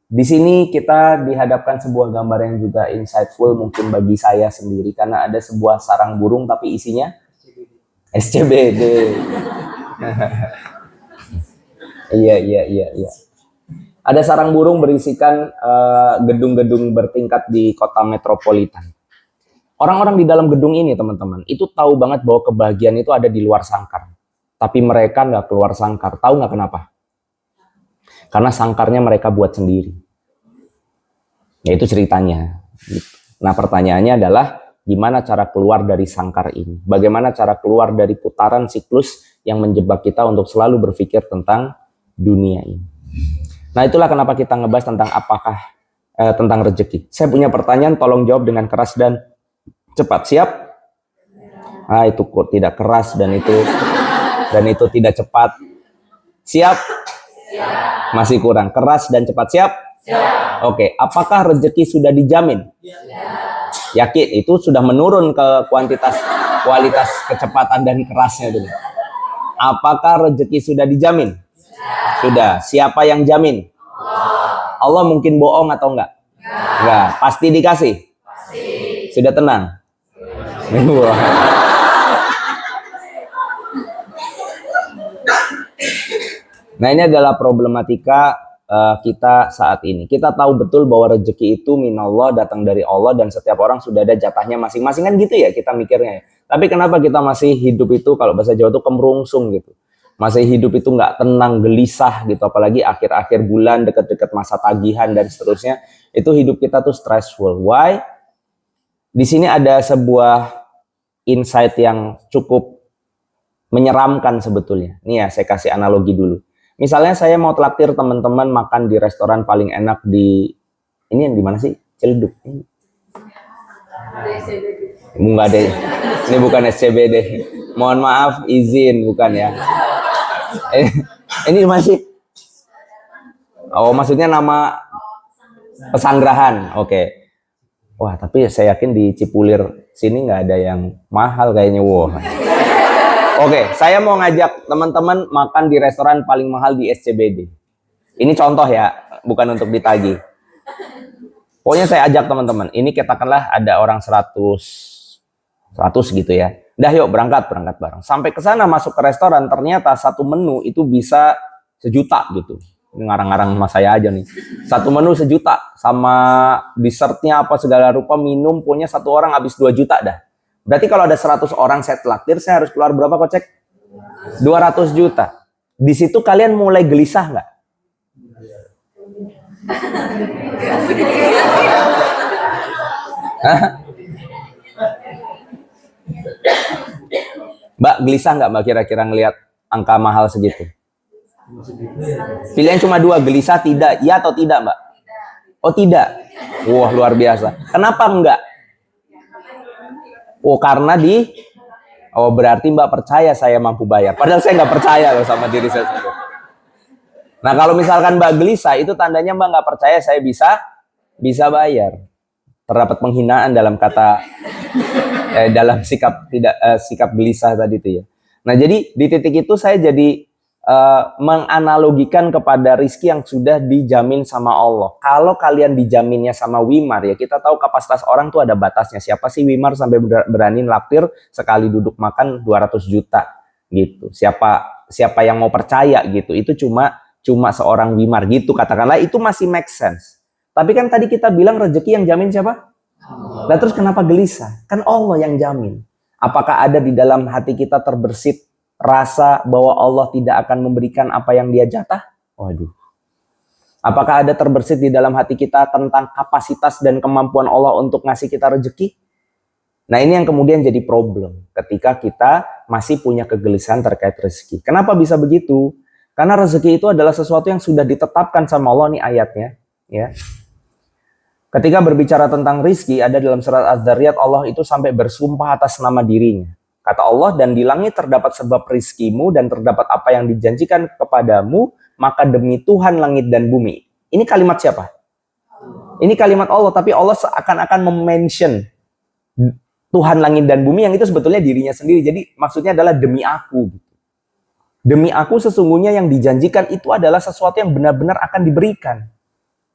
di sini kita dihadapkan sebuah gambar yang juga insightful mungkin bagi saya sendiri, karena ada sebuah sarang burung tapi isinya SCBD. Iya. Ada sarang burung berisikan gedung-gedung bertingkat di kota metropolitan. Orang-orang di dalam gedung ini, teman-teman, itu tahu banget bahwa kebahagiaan itu ada di luar sangkar. Tapi mereka nggak keluar sangkar. Tahu nggak kenapa? Karena sangkarnya mereka buat sendiri. Ya itu ceritanya. Nah pertanyaannya adalah, gimana cara keluar dari sangkar ini? Bagaimana cara keluar dari putaran siklus yang menjebak kita untuk selalu berpikir tentang dunia ini? Nah itulah kenapa kita ngebahas tentang tentang rezeki. Saya punya pertanyaan, tolong jawab dengan keras dan cepat. Siap? Ah itu kok tidak keras dan itu tidak cepat. Siap? Masih kurang. Keras dan cepat. Siap? Oke. Apakah rezeki sudah dijamin? Yakin? Itu sudah menurun ke kualitas kecepatan dan kerasnya dulu. Apakah rezeki sudah dijamin? Sudah. Siapa yang jamin? Allah mungkin bohong atau enggak? Enggak. Pasti dikasih? Sudah tenang? Nah, ini adalah problematika kita saat ini. Kita tahu betul bahwa rezeki itu minallah, datang dari Allah, dan setiap orang sudah ada jatahnya masing-masing, kan gitu ya kita mikirnya ya. Tapi kenapa kita masih hidup itu, kalau bahasa Jawa itu kemerungsung gitu. Masih hidup itu nggak tenang, gelisah gitu, apalagi akhir-akhir bulan, dekat-dekat masa tagihan dan seterusnya, itu hidup kita tuh stressful. Why? Di sini ada sebuah insight yang cukup menyeramkan sebetulnya. Nih ya, saya kasih analogi dulu. Misalnya saya mau traktir teman-teman makan di restoran paling enak di ini yang di mana sih? Ciledug. Enggak deh. Ini bukan SCBD. Mohon maaf, izin bukan ya. Ini masih. Oh, maksudnya nama Pesanggerahan. Oke. Wah, tapi saya yakin di Cipulir sini nggak ada yang mahal kayaknya. Wah. Oke, saya mau ngajak teman-teman makan di restoran paling mahal di SCBD. Ini contoh ya, bukan untuk ditagih. Pokoknya saya ajak teman-teman. Ini katakanlah ada orang 100 gitu ya. Dah yuk berangkat bareng. Sampai ke sana masuk ke restoran, ternyata satu menu itu bisa 1 juta gitu. Ini ngarang-ngarang sama saya aja nih. Satu menu 1 juta sama dessertnya apa segala rupa, minum punya satu orang habis 2 juta dah. Berarti kalau ada 100 orang saya traktir, saya harus keluar berapa kocek? 200 juta. Di situ kalian mulai gelisah nggak? Mbak, gelisah nggak Mbak kira-kira ngelihat angka mahal segitu? Pilihan cuma 2, gelisah tidak, ya atau tidak Mbak? Oh tidak? Wah luar biasa. Kenapa enggak? Oh karena oh berarti Mbak percaya saya mampu bayar. Padahal saya nggak percaya loh sama diri saya sendiri. Nah kalau misalkan Mbak gelisah, itu tandanya Mbak nggak percaya saya bisa bayar. Terdapat penghinaan dalam kata dalam sikap sikap gelisah tadi itu ya. Nah jadi di titik itu saya jadi menganalogikan kepada rizki yang sudah dijamin sama Allah. Kalau kalian dijaminnya sama Wimar ya, kita tahu kapasitas orang tuh ada batasnya. Siapa sih Wimar sampai berani naktir sekali duduk makan 200 juta gitu. Siapa yang mau percaya gitu. Itu cuma seorang Wimar gitu katakanlah, itu masih make sense. Tapi kan tadi kita bilang rezeki yang jamin siapa? Nah terus kenapa gelisah? Kan Allah yang jamin. Apakah ada di dalam hati kita terbersit rasa bahwa Allah tidak akan memberikan apa yang dia jatah? Waduh. Apakah ada terbersit di dalam hati kita tentang kapasitas dan kemampuan Allah untuk ngasih kita rezeki? Nah ini yang kemudian jadi problem ketika kita masih punya kegelisahan terkait rezeki. Kenapa bisa begitu? Karena rezeki itu adalah sesuatu yang sudah ditetapkan sama Allah, nih ayatnya. Ya. Ketika berbicara tentang rizki, ada dalam surat Az-Zariyat, Allah itu sampai bersumpah atas nama dirinya. Kata Allah, dan di langit terdapat sebab rizkimu dan terdapat apa yang dijanjikan kepadamu, maka demi Tuhan langit dan bumi. Ini kalimat siapa? Ini kalimat Allah, tapi Allah seakan-akan mention Tuhan langit dan bumi yang itu sebetulnya dirinya sendiri. Jadi maksudnya adalah demi aku. Demi aku sesungguhnya yang dijanjikan itu adalah sesuatu yang benar-benar akan diberikan.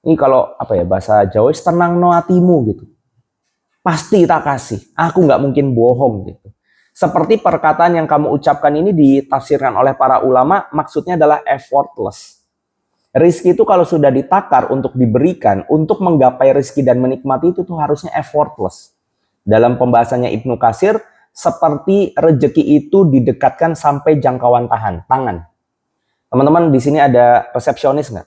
Ini kalau bahasa Jawa, tenang no hatimu gitu. Pasti tak kasih. Aku nggak mungkin bohong gitu. Seperti perkataan yang kamu ucapkan ini ditafsirkan oleh para ulama, maksudnya adalah effortless. Rizki itu kalau sudah ditakar untuk diberikan, untuk menggapai rizki dan menikmati itu tuh harusnya effortless. Dalam pembahasannya Ibnu Katsir, seperti rezeki itu didekatkan sampai jangkauan tangan. Teman-teman di sini ada resepsionis nggak?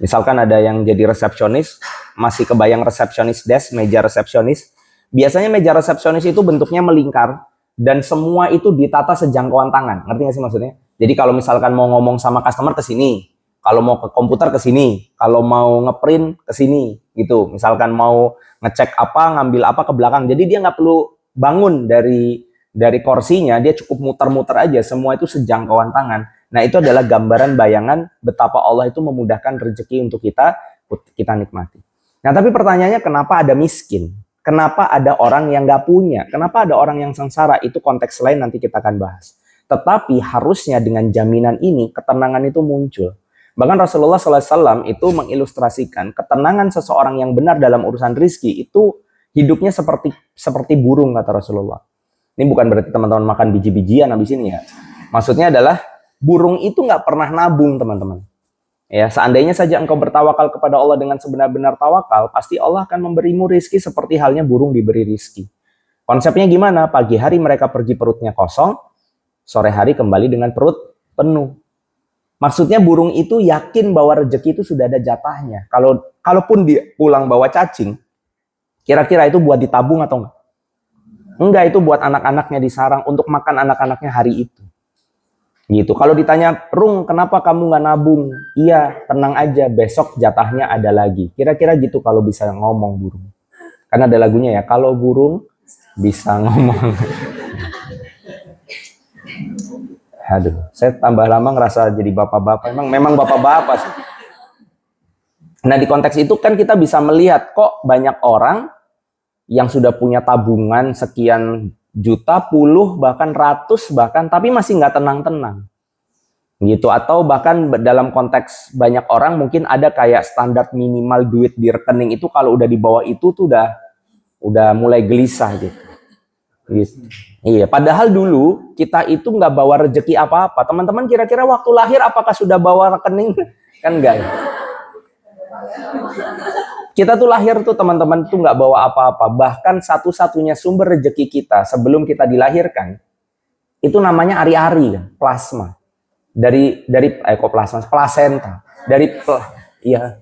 Misalkan ada yang jadi resepsionis, masih kebayang resepsionis desk, meja resepsionis. Biasanya meja resepsionis itu bentuknya melingkar dan semua itu ditata sejangkauan tangan. Ngerti nggak sih maksudnya? Jadi kalau misalkan mau ngomong sama customer ke sini, kalau mau ke komputer ke sini, kalau mau ngeprint ke sini gitu. Misalkan mau ngecek apa, ngambil apa ke belakang. Jadi dia nggak perlu bangun dari kursinya, dia cukup muter-muter aja. Semua itu sejangkauan tangan. Nah, itu adalah gambaran bayangan betapa Allah itu memudahkan rezeki untuk kita nikmati. Nah, tapi pertanyaannya kenapa ada miskin? Kenapa ada orang yang nggak punya? Kenapa ada orang yang sengsara? Itu konteks lain nanti kita akan bahas. Tetapi harusnya dengan jaminan ini, ketenangan itu muncul. Bahkan Rasulullah SAW itu mengilustrasikan ketenangan seseorang yang benar dalam urusan rizki itu hidupnya seperti burung, kata Rasulullah. Ini bukan berarti teman-teman makan biji-bijian habis ini ya. Maksudnya adalah burung itu nggak pernah nabung, teman-teman. Ya, seandainya saja engkau bertawakal kepada Allah dengan sebenar-benar tawakal, pasti Allah akan memberimu rizki seperti halnya burung diberi rizki. Konsepnya gimana? Pagi hari mereka pergi perutnya kosong, sore hari kembali dengan perut penuh. Maksudnya burung itu yakin bahwa rezeki itu sudah ada jatahnya. Kalaupun dia pulang bawa cacing, kira-kira itu buat ditabung atau enggak? Enggak, itu buat anak-anaknya di sarang untuk makan anak-anaknya hari itu. Gitu. Kalau ditanya, Rung, kenapa kamu nggak nabung? Iya, tenang aja, besok jatahnya ada lagi. Kira-kira gitu kalau bisa ngomong burung. Karena ada lagunya ya, kalau burung bisa ngomong. Aduh, saya tambah lama ngerasa jadi bapak-bapak. Memang bapak-bapak sih. Nah, di konteks itu kan kita bisa melihat kok banyak orang yang sudah punya tabungan sekian juta, puluh, bahkan ratus, bahkan tapi masih nggak tenang-tenang. Gitu. Atau bahkan dalam konteks banyak orang mungkin ada kayak standar minimal duit di rekening itu kalau udah di bawah itu tuh udah mulai gelisah gitu. Gitu. Iya, padahal dulu kita itu nggak bawa rezeki apa-apa. Teman-teman kira-kira waktu lahir apakah sudah bawa rekening? Kan enggak ya? Kita tuh lahir tuh teman-teman tuh nggak bawa apa-apa. Bahkan satu-satunya sumber rezeki kita sebelum kita dilahirkan itu namanya ari-ari, plasma. Dari plasma, plasenta. Iya.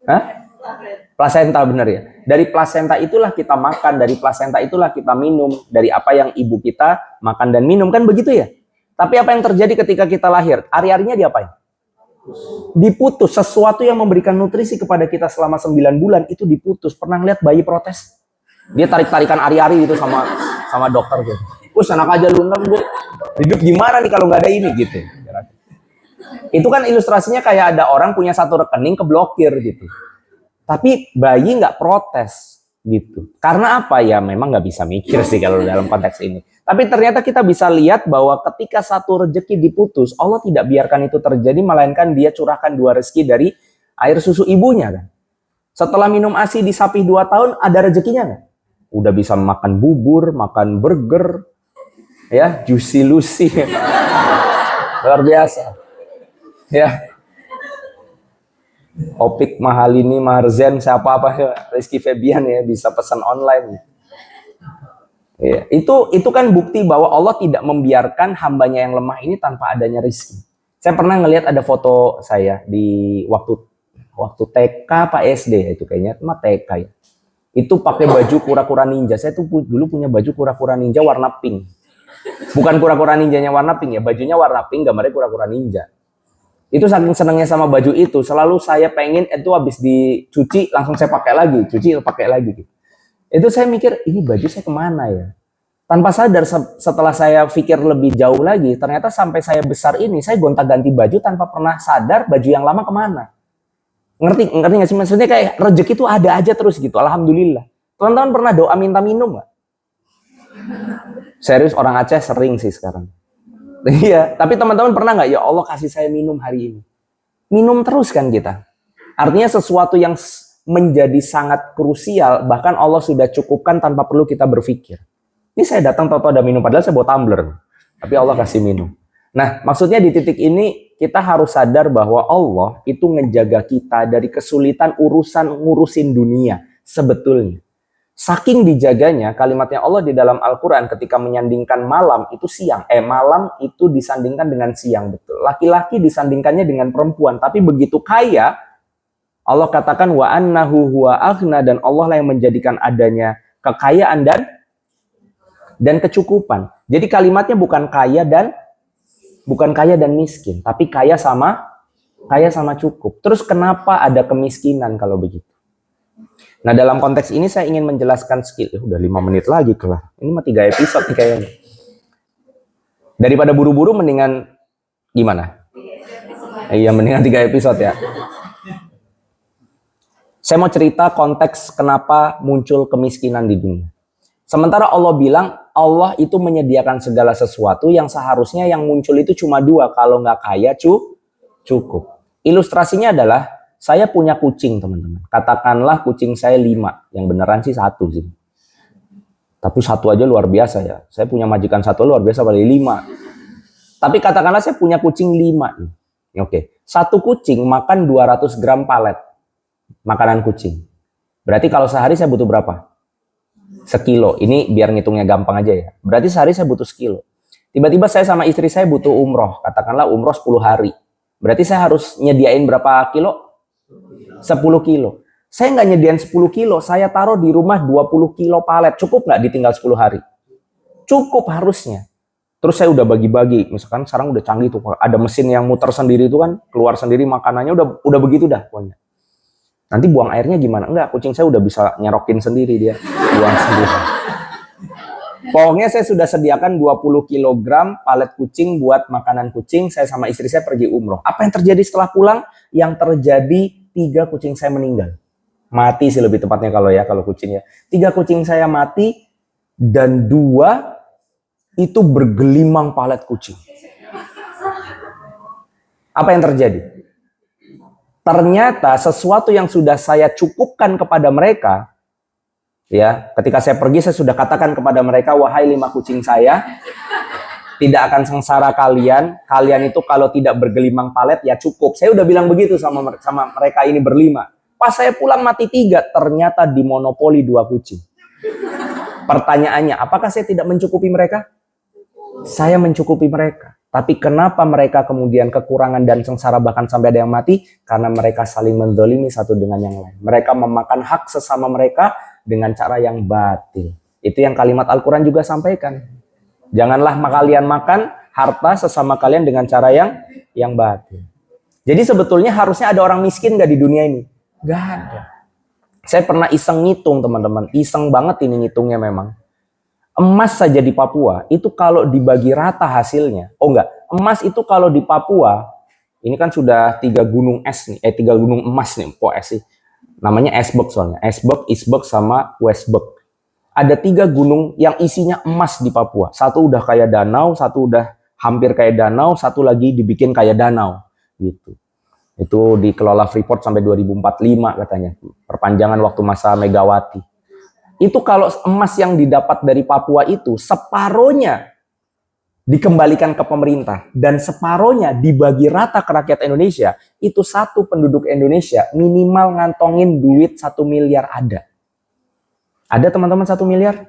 Hah? Plasenta bener ya. Dari plasenta itulah kita makan, dari plasenta itulah kita minum, dari apa yang ibu kita makan dan minum, kan begitu ya? Tapi apa yang terjadi ketika kita lahir? Ari-arinya diapain? Diputus. Sesuatu yang memberikan nutrisi kepada kita selama 9 bulan itu diputus. Pernah lihat bayi protes? Dia tarik-tarikan ari-ari itu sama dokter gitu. Enak aja lu, gue hidup gimana nih kalau nggak ada ini gitu. Itu kan ilustrasinya kayak ada orang punya satu rekening keblokir gitu. Tapi bayi nggak protes gitu. Karena apa ya? Memang nggak bisa mikir sih kalau dalam konteks ini. Tapi ternyata kita bisa lihat bahwa ketika satu rezeki diputus, Allah tidak biarkan itu terjadi, melainkan Dia curahkan 2 rezeki dari air susu ibunya kan. Setelah minum ASI di sapi 2 tahun, ada rezekinya nggak? Udah bisa makan bubur, makan burger, ya, Juicy Lucy, luar biasa, ya. Opik Mahalini, Marzen, siapa Rizky Febian ya bisa pesan online. Ya, itu kan bukti bahwa Allah tidak membiarkan hambanya yang lemah ini tanpa adanya rezeki. Saya pernah ngelihat ada foto saya di waktu TK Pak SD itu kayaknya cuma TK ya. Itu pakai baju kura-kura ninja. Saya tuh dulu punya baju kura-kura ninja warna pink. Bukan kura-kura ninjanya warna pink ya, bajunya warna pink, gambarnya kura-kura ninja. Itu saking senangnya sama baju itu, selalu saya pengen itu habis dicuci langsung saya pakai lagi, cuci pakai lagi gitu. Itu saya mikir, ini baju saya kemana ya? Tanpa sadar setelah saya pikir lebih jauh lagi, ternyata sampai saya besar ini, saya gonta-ganti baju tanpa pernah sadar baju yang lama kemana. Ngerti nggak sih? Maksudnya kayak rezeki itu ada aja terus gitu, alhamdulillah. Teman-teman pernah doa minta minum nggak? Serius, orang Aceh sering sih sekarang. Iya, tapi teman-teman pernah nggak, ya Allah kasih saya minum hari ini? Minum terus kan kita. Artinya sesuatu yang menjadi sangat krusial, bahkan Allah sudah cukupkan tanpa perlu kita berpikir. Ini saya datang tahu-tahu ada minum, padahal saya bawa tumbler. Tapi Allah kasih minum. Nah, maksudnya di titik ini kita harus sadar bahwa Allah itu ngejaga kita dari kesulitan ngurusin dunia sebetulnya. Saking dijaganya, kalimatnya Allah di dalam Al-Quran ketika menyandingkan malam itu siang. Malam itu disandingkan dengan siang, betul. Laki-laki disandingkannya dengan perempuan. Tapi begitu kaya, Allah katakan wa annahu huwa aghna, dan Allah lah yang menjadikan adanya kekayaan dan kecukupan. Jadi kalimatnya bukan kaya dan miskin, tapi kaya sama cukup. Terus kenapa ada kemiskinan kalau begitu? Nah, dalam konteks ini saya ingin menjelaskan udah 5 menit lagi kelar. Ini mah 3 episode nih kayaknya. Daripada buru-buru mendingan gimana? Iya, mendingan 3 episode ya. Saya mau cerita konteks kenapa muncul kemiskinan di dunia. Sementara Allah bilang Allah itu menyediakan segala sesuatu yang seharusnya yang muncul itu cuma 2, kalau nggak kaya cukup. Ilustrasinya adalah saya punya kucing, teman-teman. Katakanlah kucing saya 5, yang beneran sih 1 sih. Tapi 1 aja luar biasa ya. Saya punya majikan 1 luar biasa, paling 5. Tapi katakanlah saya punya kucing 5 nih. Oke, satu kucing makan 200 gram palet makanan kucing. Berarti kalau sehari saya butuh berapa? Sekilo. Ini biar ngitungnya gampang aja ya. Berarti sehari saya butuh sekilo. Tiba-tiba saya sama istri saya butuh umroh. Katakanlah umroh 10 hari. Berarti saya harus nyediain berapa kilo? 10 kilo. Saya nggak nyediain 10 kilo. Saya taruh di rumah 20 kilo palet. Cukup nggak ditinggal 10 hari? Cukup harusnya. Terus saya udah bagi-bagi. Misalkan sekarang udah canggih tuh. Ada mesin yang muter sendiri itu kan. Keluar sendiri makanannya. Udah begitu dah pokoknya. Nanti buang airnya gimana? Enggak, kucing saya udah bisa nyerokin sendiri dia. Buang sendiri. Pokoknya saya sudah sediakan 20 kg palet kucing buat makanan kucing. Saya sama istri saya pergi umroh. Apa yang terjadi setelah pulang? Yang terjadi 3 kucing saya meninggal. Mati sih lebih tepatnya kalau kucing ya. 3 kucing saya mati dan 2 itu bergelimang palet kucing. Apa yang terjadi? Ternyata sesuatu yang sudah saya cukupkan kepada mereka, ya, ketika saya pergi saya sudah katakan kepada mereka, wahai 5 kucing saya, tidak akan sengsara kalian. Kalian itu kalau tidak bergelimang palet ya cukup. Saya udah bilang begitu sama mereka ini berlima. Pas saya pulang mati 3, ternyata dimonopoli 2 kucing. Pertanyaannya, apakah saya tidak mencukupi mereka? Saya mencukupi mereka. Tapi kenapa mereka kemudian kekurangan dan sengsara bahkan sampai ada yang mati? Karena mereka saling menzalimi satu dengan yang lain. Mereka memakan hak sesama mereka dengan cara yang batil. Itu yang kalimat Al-Quran juga sampaikan. Janganlah kalian makan harta sesama kalian dengan cara yang batil. Jadi sebetulnya harusnya ada orang miskin gak di dunia ini? Gak ada. Saya pernah iseng ngitung teman-teman. Iseng banget ini ngitungnya memang. Emas saja di Papua, itu kalau dibagi rata hasilnya. Oh enggak, emas itu kalau di Papua, ini kan sudah 3 gunung es nih. 3 gunung emas nih, kok es sih? Namanya Esbek soalnya. Esbek, Isbek, sama Westbek. Ada 3 gunung yang isinya emas di Papua. Satu udah kayak danau, satu udah hampir kayak danau, satu lagi dibikin kayak danau. Gitu. Itu dikelola Freeport sampai 2045 katanya. Perpanjangan waktu masa Megawati. Itu kalau emas yang didapat dari Papua itu separohnya dikembalikan ke pemerintah dan separohnya dibagi rata ke rakyat Indonesia, itu satu penduduk Indonesia minimal ngantongin duit 1 miliar ada. Ada teman-teman 1 miliar?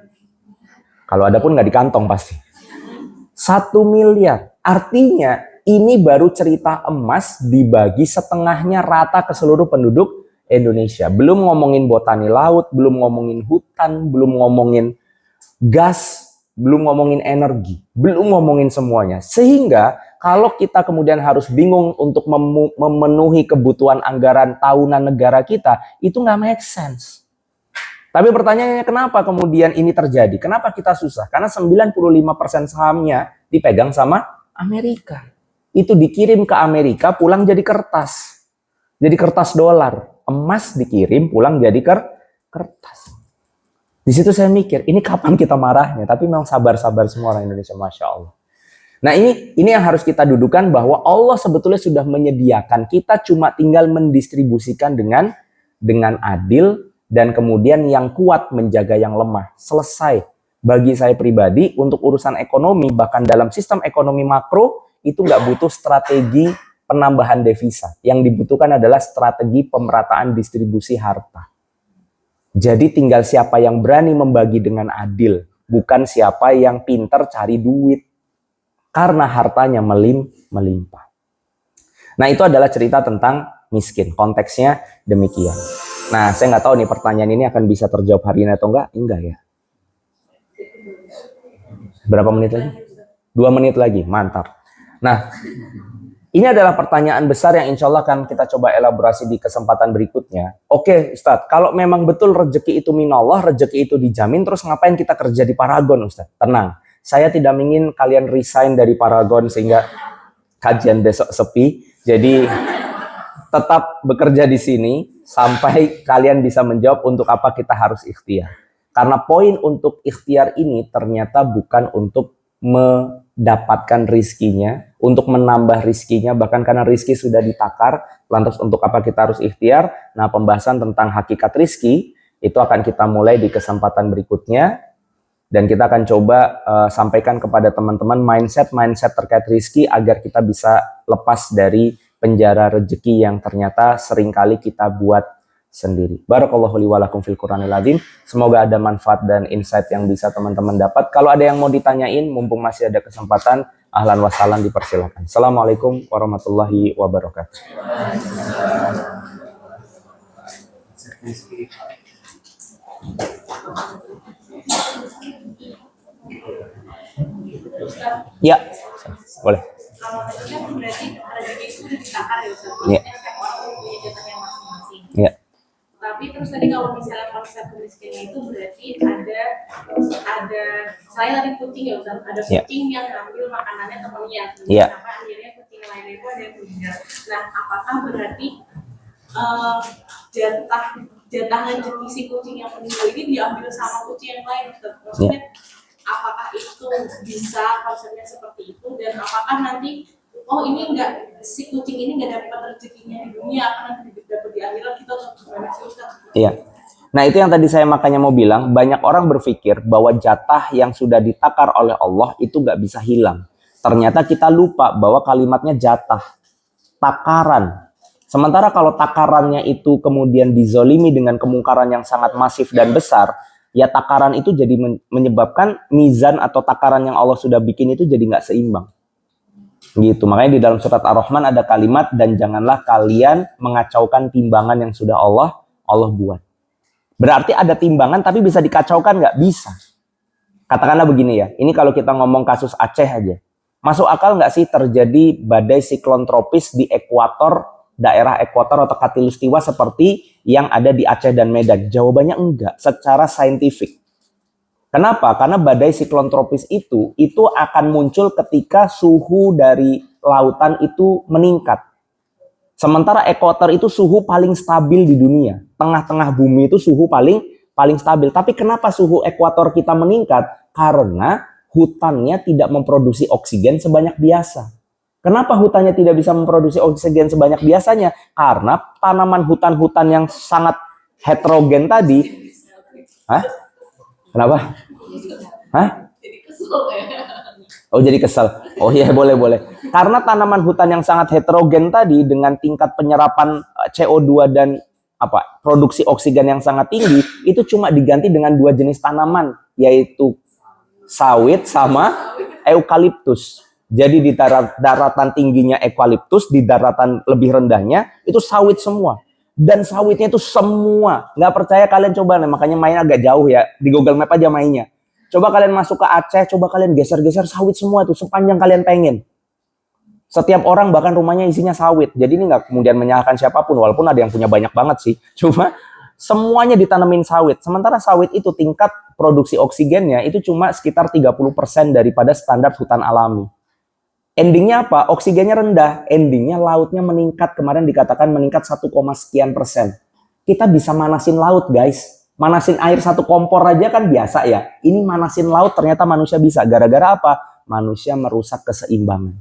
Kalau ada pun nggak di kantong pasti. 1 miliar. Artinya ini baru cerita emas dibagi setengahnya rata ke seluruh penduduk Indonesia. Belum ngomongin botani laut, belum ngomongin hutan, belum ngomongin gas, belum ngomongin energi, belum ngomongin semuanya. Sehingga kalau kita kemudian harus bingung untuk memenuhi kebutuhan anggaran tahunan negara kita, itu nggak make sense. Tapi pertanyaannya kenapa kemudian ini terjadi? Kenapa kita susah? Karena 95% sahamnya dipegang sama Amerika. Itu dikirim ke Amerika, pulang jadi kertas. Jadi kertas dolar. Emas dikirim pulang jadi kertas. Di situ saya mikir, ini kapan kita marahnya? Tapi memang sabar-sabar semua orang Indonesia, Masya Allah. Nah ini yang harus kita dudukan bahwa Allah sebetulnya sudah menyediakan. Kita cuma tinggal mendistribusikan dengan adil dan kemudian yang kuat menjaga yang lemah. Selesai. Bagi saya pribadi untuk urusan ekonomi, bahkan dalam sistem ekonomi makro itu nggak butuh strategi penambahan devisa. Yang dibutuhkan adalah strategi pemerataan distribusi harta. Jadi tinggal siapa yang berani membagi dengan adil, bukan siapa yang pintar cari duit. Karena hartanya melimpah. Nah itu adalah cerita tentang miskin. Konteksnya demikian. Nah saya nggak tahu nih pertanyaan ini akan bisa terjawab hari ini atau enggak. Enggak ya. Berapa menit lagi? 2 menit lagi, mantap. Nah ini adalah pertanyaan besar yang insya Allah akan kita coba elaborasi di kesempatan berikutnya. Oke Ustadz, kalau memang betul rezeki itu minallah, rezeki itu dijamin, terus ngapain kita kerja di Paragon Ustadz? Tenang, saya tidak ingin kalian resign dari Paragon sehingga kajian besok sepi. Jadi tetap bekerja di sini sampai kalian bisa menjawab untuk apa kita harus ikhtiar. Karena poin untuk ikhtiar ini ternyata bukan untuk mendapatkan rizkinya, untuk menambah rizkinya, bahkan karena rizki sudah ditakar, lantas untuk apa kita harus ikhtiar? Nah, pembahasan tentang hakikat rizki itu akan kita mulai di kesempatan berikutnya. Dan kita akan coba sampaikan kepada teman-teman mindset terkait rizki agar kita bisa lepas dari penjara rezeki yang ternyata seringkali kita buat sendiri. Barakallahu li wa lakum fil Qur'anil azim. Semoga ada manfaat dan insight yang bisa teman-teman dapat. Kalau ada yang mau ditanyain, mumpung masih ada kesempatan, ahlan wa sahlan, dipersilakan. Assalamualaikum warahmatullahi wabarakatuh. Ya, boleh. Kalau tadi kan berarti rezeki itu udah ditakar ya Ustaz. Iya. Setiap orang punya jatahnya masing-masing. Iya. Tapi terus tadi kalau misalnya konsep kemiskinannya itu berarti ada selain tadi kucing ya Ustaz, ada Iya. kucing yang ngambil makanannya temennya. Iya. Sampai akhirnya kucing lainnya itu ada yang meninggal. Nah, apakah berarti jatah rezeki si kucing yang meninggal ini diambil sama kucing yang lain Ustaz? Maksudnya apakah itu bisa konsepnya seperti itu, dan apakah nanti ini enggak, si kucing ini enggak dapat rezekinya di dunia, akan nanti dapat di akhirat, kita tetap gimana sih Ustaz? Iya. Nah, itu yang tadi saya makanya mau bilang, banyak orang berpikir bahwa jatah yang sudah ditakar oleh Allah itu nggak bisa hilang. Ternyata kita lupa bahwa kalimatnya jatah, takaran. Sementara kalau takarannya itu kemudian dizolimi dengan kemungkaran yang sangat masif dan besar, ya takaran itu jadi menyebabkan mizan atau takaran yang Allah sudah bikin itu jadi nggak seimbang. Gitu. Makanya di dalam surat Ar-Rahman ada kalimat, dan janganlah kalian mengacaukan timbangan yang sudah Allah buat. Berarti ada timbangan tapi bisa dikacaukan nggak? Bisa. Katakanlah begini ya, ini kalau kita ngomong kasus Aceh aja. Masuk akal nggak sih terjadi badai siklon tropis di ekuator, daerah ekuator atau khatulistiwa seperti yang ada di Aceh dan Medan? Jawabannya enggak, secara saintifik. Kenapa? Karena badai siklon tropis itu akan muncul ketika suhu dari lautan itu meningkat. Sementara ekuator itu suhu paling stabil di dunia. Tengah-tengah bumi itu suhu paling stabil. Tapi kenapa suhu ekuator kita meningkat? Karena hutannya tidak memproduksi oksigen sebanyak biasa. Kenapa hutannya tidak bisa memproduksi oksigen sebanyak biasanya? Karena tanaman hutan-hutan yang sangat heterogen tadi. Hah? Kenapa? Hah? Oh, jadi kesel. Oh iya, boleh. Karena tanaman hutan yang sangat heterogen tadi dengan tingkat penyerapan CO2 dan produksi oksigen yang sangat tinggi, itu cuma diganti dengan dua jenis tanaman, yaitu sawit sama eukaliptus. Jadi di daratan tingginya eukaliptus, di daratan lebih rendahnya itu sawit semua. Dan sawitnya itu semua. Nggak percaya kalian coba nih, makanya main agak jauh ya. Di Google Map aja mainnya. Coba kalian masuk ke Aceh, coba kalian geser-geser sawit semua tuh sepanjang kalian pengen. Setiap orang bahkan rumahnya isinya sawit. Jadi ini nggak kemudian menyalahkan siapapun, walaupun ada yang punya banyak banget sih. Cuma semuanya ditanemin sawit. Sementara sawit itu tingkat produksi oksigennya itu cuma sekitar 30% daripada standar hutan alami. Endingnya apa? Oksigennya rendah. Endingnya lautnya meningkat. Kemarin dikatakan meningkat 1, sekian persen. Kita bisa manasin laut, guys. Manasin air satu kompor aja kan biasa ya. Ini manasin laut ternyata manusia bisa. Gara-gara apa? Manusia merusak keseimbangan.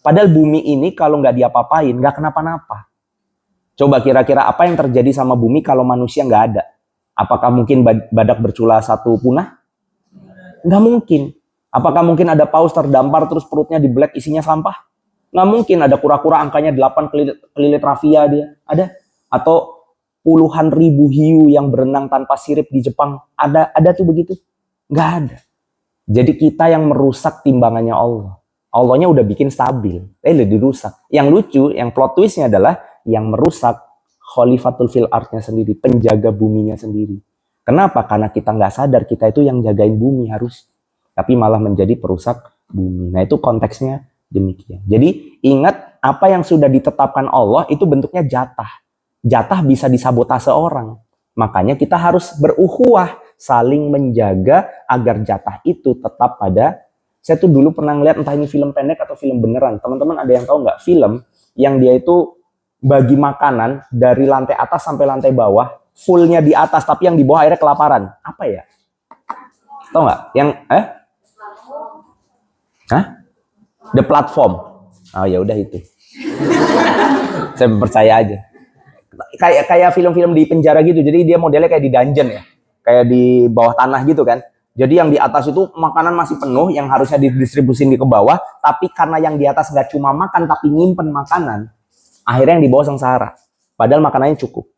Padahal bumi ini kalau nggak diapa-apain, nggak kenapa-napa. Coba kira-kira apa yang terjadi sama bumi kalau manusia nggak ada? Apakah mungkin badak bercula satu punah? Nggak mungkin. Apakah mungkin ada paus terdampar terus perutnya dibelek isinya sampah? Nggak mungkin. Ada kura-kura angkanya 8 kelilit rafia dia. Ada. Atau puluhan ribu hiu yang berenang tanpa sirip di Jepang. Ada tuh begitu? Nggak ada. Jadi kita yang merusak timbangannya Allah. Allahnya udah bikin stabil. Dirusak. Yang lucu, yang plot twistnya adalah yang merusak Khalifatul fil ardnya sendiri. Penjaga buminya sendiri. Kenapa? Karena kita nggak sadar kita itu yang jagain bumi harus. Tapi malah menjadi perusak bumi. Nah itu konteksnya demikian. Jadi ingat apa yang sudah ditetapkan Allah itu bentuknya jatah. Jatah bisa disabotase orang. Makanya kita harus berukhuwah, saling menjaga agar jatah itu tetap pada. Saya tuh dulu pernah ngeliat entah ini film pendek atau film beneran. Teman-teman ada yang tahu nggak film yang dia itu bagi makanan dari lantai atas sampai lantai bawah, fullnya di atas tapi yang di bawah akhirnya kelaparan. Apa ya? Tahu nggak? Yang The Platform. Oh ya udah itu. Saya percaya aja. Kayak film-film di penjara gitu. Jadi dia modelnya kayak di dungeon ya. Kayak di bawah tanah gitu kan. Jadi yang di atas itu makanan masih penuh, yang harusnya didistribusin di ke bawah, tapi karena yang di atas nggak cuma makan, tapi nyimpen makanan, akhirnya yang di bawah sengsara. Padahal makanannya cukup.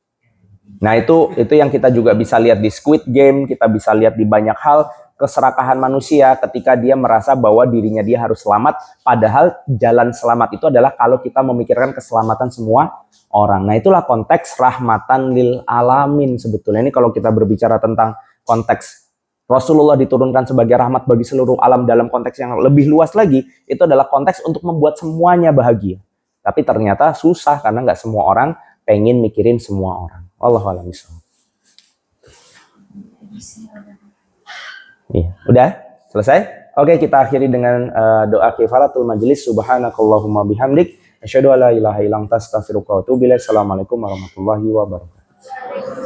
Nah itu yang kita juga bisa lihat di Squid Game, kita bisa lihat di banyak hal, keserakahan manusia ketika dia merasa bahwa dirinya dia harus selamat, padahal jalan selamat itu adalah kalau kita memikirkan keselamatan semua orang. Nah itulah konteks rahmatan lil alamin sebetulnya. Ini kalau kita berbicara tentang konteks Rasulullah diturunkan sebagai rahmat bagi seluruh alam dalam konteks yang lebih luas lagi, itu adalah konteks untuk membuat semuanya bahagia. Tapi ternyata susah karena nggak semua orang pengen mikirin semua orang. Wallahu a'lam bishawab. Iya, udah selesai? Oke, kita akhiri dengan doa kifaratul majlis. Subhanakallahumma bihamdik, asyhadu alla ilaha illa anta astaghfiruka wa atubu ilaik. Assalamualaikum warahmatullahi wabarakatuh.